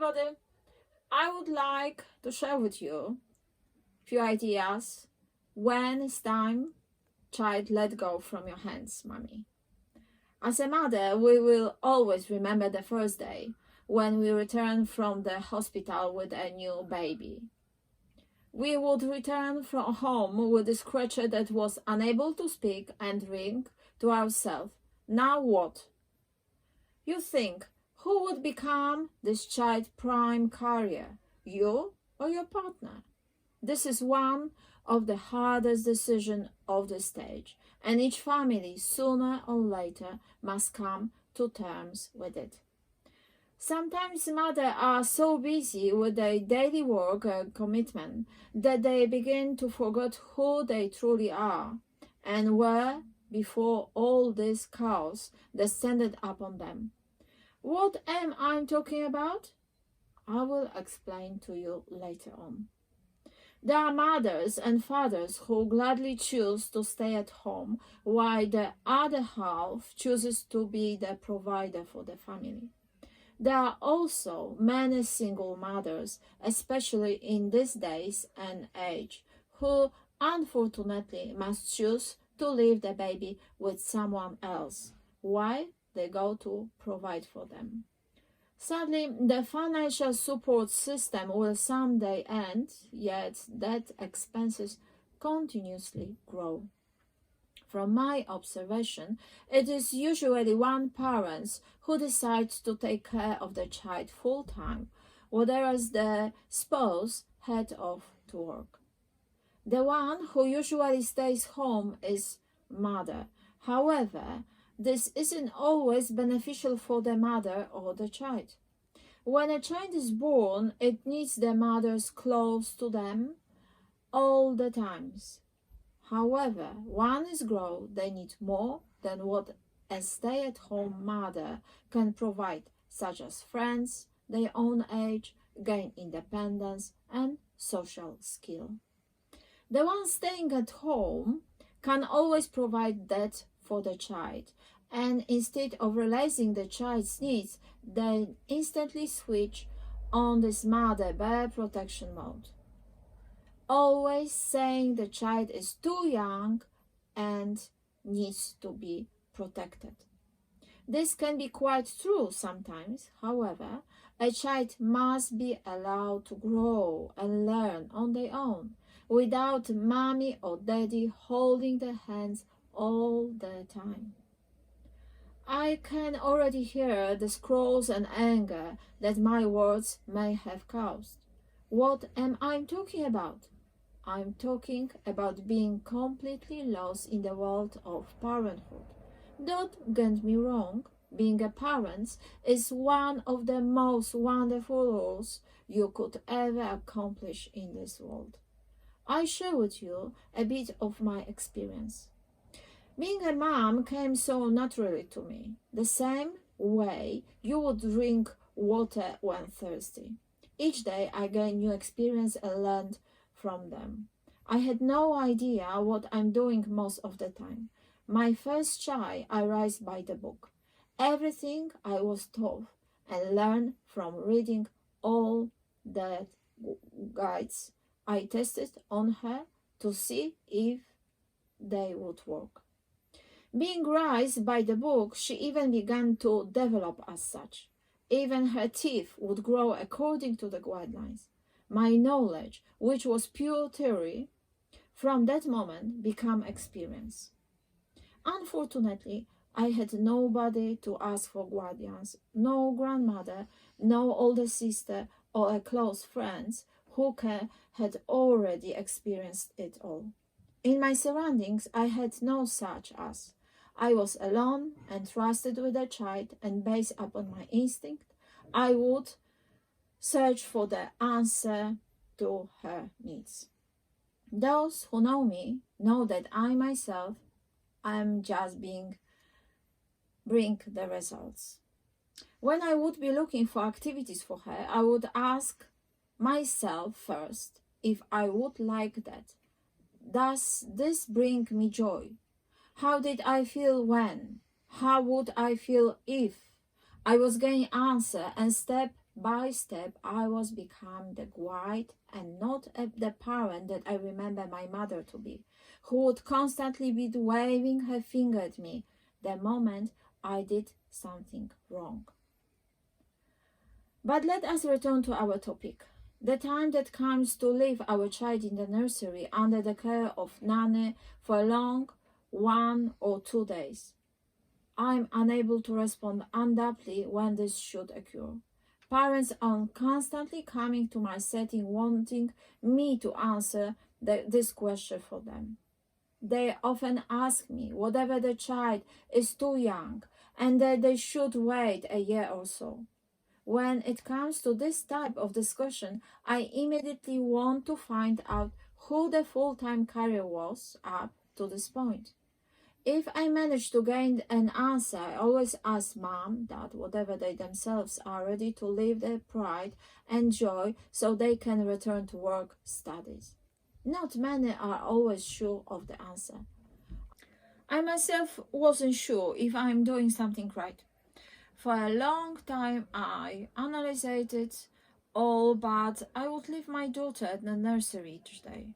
everybody. I would like to share with you a few ideas when it's time child let go from your hands, mommy. As a mother, we will always remember the first day when we return from the hospital with a new baby. We would return from home with a scratcher that was unable to speak and ring to ourselves, "Now what?" You think, who would become this child prime carrier, you or your partner? This is one of the hardest decisions of the stage, and each family sooner or later must come to terms with it. Sometimes mothers are so busy with their daily work and commitment that they begin to forget who they truly are and were before all this chaos descended upon them. What am I talking about? I will explain to you later on. There are mothers and fathers who gladly choose to stay at home while the other half chooses to be the provider for the family. There are also many single mothers, especially in these days and age, who unfortunately must choose to leave the baby with someone else while they go to provide for them. Sadly, the financial support system will someday end, yet that expenses continuously grow. From my observation, it is usually one parent who decides to take care of the child full time, whereas the spouse heads off to work. The one who usually stays home is mother. However, this isn't always beneficial for the mother or the child. When a child is born, it needs the mothers close to them all the times. However, once grown, they need more than what a stay-at-home mother can provide, such as friends, their own age, gain independence, and social skill. The one staying at home can always provide that for the child, and instead of realizing the child's needs, they instantly switch on this mother bear protection mode, always saying the child is too young and needs to be protected. This can be quite true sometimes. However, a child must be allowed to grow and learn on their own without mommy or daddy holding their hands all the time. I can already hear the scrolls and anger that my words may have caused. What am I talking about? I'm talking about being completely lost in the world of parenthood. Don't get me wrong, being a parent is one of the most wonderful roles you could ever accomplish in this world. I share with you a bit of my experience. Being a mom came so naturally to me, the same way you would drink water when thirsty. Each day I gained new experience and learned from them. I had no idea what I'm doing most of the time. My first child I raised by the book. Everything I was taught and learned from reading all the guides I tested on her to see if they would work. Being raised by the book, she even began to develop as such. Even her teeth would grow according to the guidelines. My knowledge, which was pure theory, from that moment became experience. Unfortunately, I had nobody to ask for guardians, no grandmother, no older sister, or a close friend who had already experienced it all. In my surroundings, I had no such as. I was alone and trusted with a child, and based upon my instinct, I would search for the answer to her needs. Those who know me know that I myself am just bring the results. When I would be looking for activities for her, I would ask myself first if I would like that. Does this bring me joy? How did I feel when? How would I feel if? I was getting answer and step by step, I was becoming the guide and not the parent that I remember my mother to be, who would constantly be waving her finger at me the moment I did something wrong. But let us return to our topic. The time that comes to leave our child in the nursery under the care of nanny for a long 1 or 2 days. I'm unable to respond abruptly when this should occur. Parents are constantly coming to my setting wanting me to answer this question for them. They often ask me whether the child is too young and that they should wait a year or so. When it comes to this type of discussion, I immediately want to find out who the full-time career was up to this point. If I manage to gain an answer, I always ask mom, dad, whatever they themselves are ready to leave their pride and joy so they can return to work studies. Not many are always sure of the answer. I myself wasn't sure if I'm doing something right. For a long time I analyzed it all, but I would leave my daughter at the nursery each day.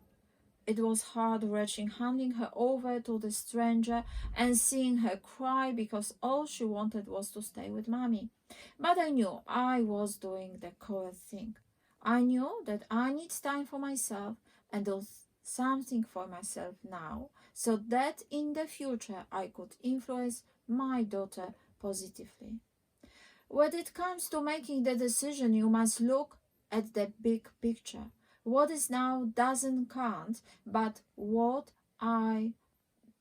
It was heart-wrenching handing her over to the stranger and seeing her cry because all she wanted was to stay with mommy. But I knew I was doing the correct thing. I knew that I need time for myself and do something for myself now so that in the future I could influence my daughter positively. When it comes to making the decision, you must look at the big picture. What is now doesn't count, but what I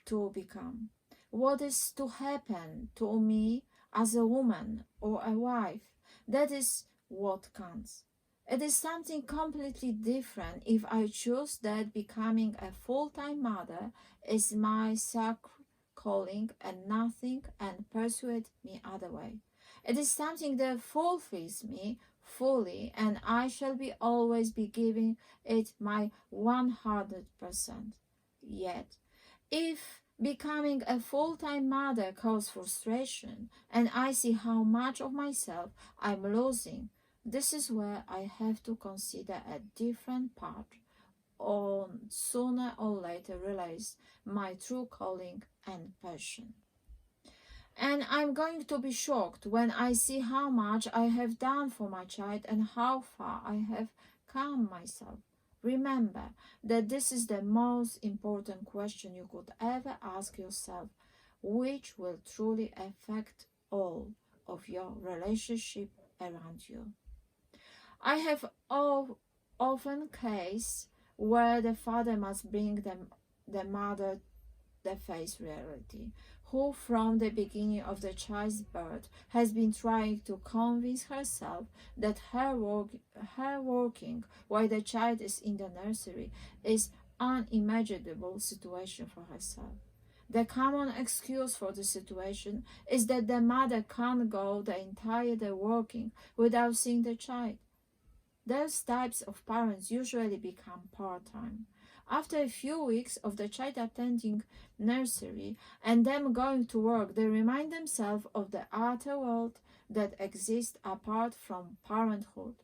to become. What is to happen to me as a woman or a wife. That is what counts. It is something completely different if I choose that becoming a full-time mother is my sacred calling and nothing and persuade me other way. It is something that fulfills me fully and I shall be always be giving it my 100%. Yet, if becoming a full-time mother causes frustration and I see how much of myself I'm losing, this is where I have to consider a different path or sooner or later realize my true calling and passion. And I'm going to be shocked when I see how much I have done for my child and how far I have come myself. Remember that this is the most important question you could ever ask yourself, which will truly affect all of your relationship around you. I have often cases where the father must bring the mother the face reality, who from the beginning of the child's birth has been trying to convince herself that her working while the child is in the nursery is unimaginable situation for herself. The common excuse for the situation is that the mother can't go the entire day working without seeing the child. Those types of parents usually become part-time. After a few weeks of the child attending nursery and them going to work, they remind themselves of the outer world that exists apart from parenthood,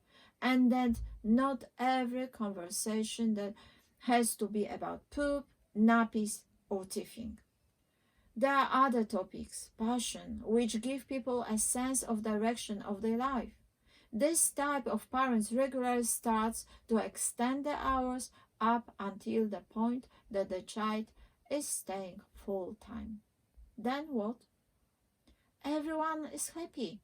and that not every conversation that has to be about poop, nappies, or tiffing. There are other topics, passion, which give people a sense of direction of their life. This type of parents regularly starts to extend the hours up until the point that the child is staying full time. Then what? Everyone is happy.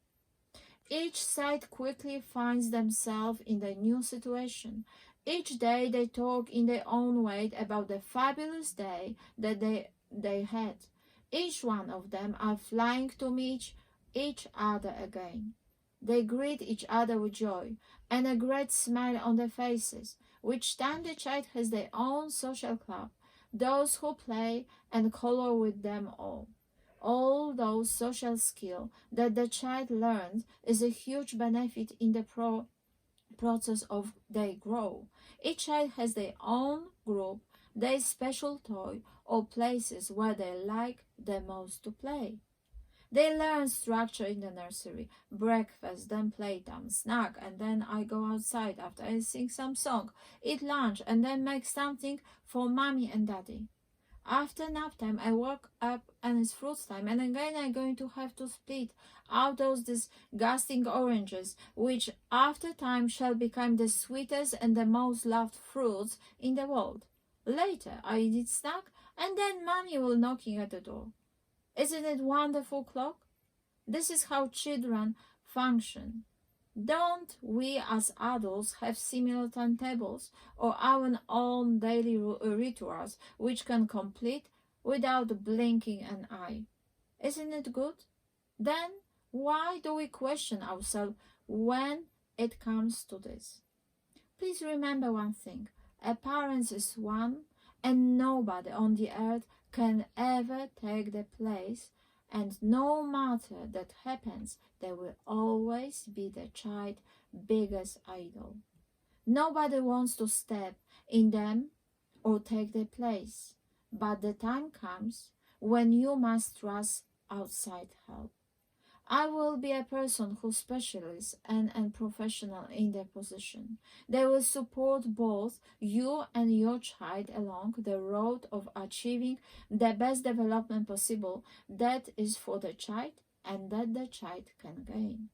Each side quickly finds themselves in the new situation. Each day they talk in their own way about the fabulous day that they had. Each one of them are flying to meet each other again. They greet each other with joy and a great smile on their faces. Which time the child has their own social club, those who play and color with them all. All those social skills that the child learns is a huge benefit in the process of they grow. Each child has their own group, their special toy or places where they like the most to play. They learn structure in the nursery, breakfast, then playtime, snack, and then I go outside after I sing some song, eat lunch, and then make something for mommy and daddy. After nap time, I wake up and it's fruit time, and again I'm going to have to split out those disgusting oranges, which after time shall become the sweetest and the most loved fruits in the world. Later, I eat snack, and then mommy will knocking at the door. Isn't it wonderful, clock? This is how children function. Don't we as adults have similar timetables or our own daily rituals which can complete without blinking an eye? Isn't it good? Then why do we question ourselves when it comes to this? Please remember one thing. A parent is one, and nobody on the earth can ever take the place, and no matter that happens, there will always be the child's biggest idol. Nobody wants to step in them or take their place, but the time comes when you must trust outside help. I will be a person who specializes and professional in their position. They will support both you and your child along the road of achieving the best development possible that is for the child and that the child can gain.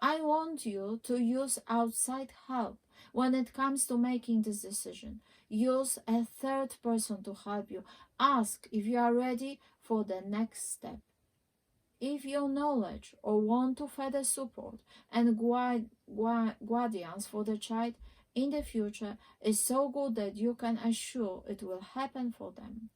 I want you to use outside help when it comes to making this decision. Use a third person to help you. Ask if you are ready for the next step. If your knowledge or want to further support and guidance for the child in the future is so good that you can assure it will happen for them.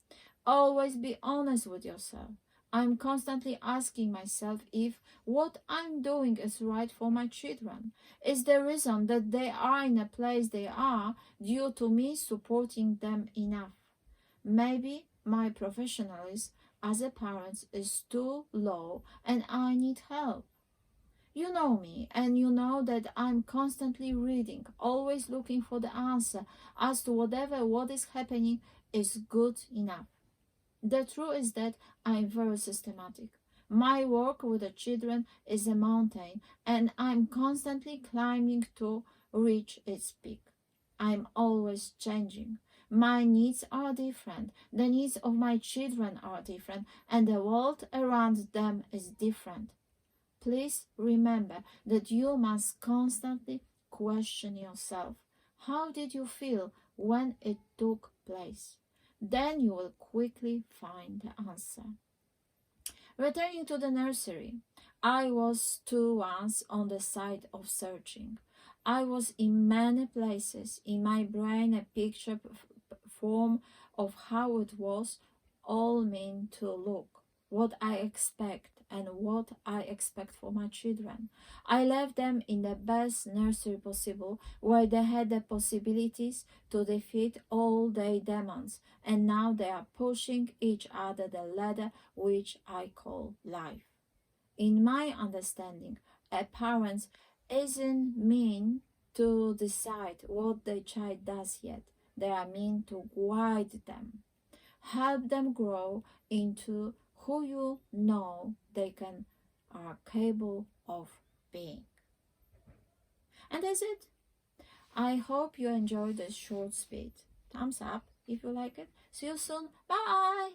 Always be honest with yourself. I'm constantly asking myself if what I'm doing is right for my children. Is the reason that they are in a place they are due to me supporting them enough? Maybe my professionalism as a parent is too low and I need help. You know me, and you know that I'm constantly reading, always looking for the answer as to what is happening is good enough. The truth is that I'm very systematic. My work with the children is a mountain, and I'm constantly climbing to reach its peak. I'm always changing. My needs are different, the needs of my children are different, and the world around them is different. Please remember that you must constantly question yourself. How did you feel when it took place? Then you will quickly find the answer. Returning to the nursery, I was too once on the side of searching. I was in many places in my brain a picture form of how it was all meant to look, what I expect and what I expect for my children. I left them in the best nursery possible where they had the possibilities to defeat all their demons, and now they are pushing each other the ladder which I call life. In my understanding, a parent isn't mean to decide what the child does yet. They are meant to guide them, help them grow into who you know they are capable of being. And that's it. I hope you enjoyed this short speech. Thumbs up if you like it. See you soon. Bye.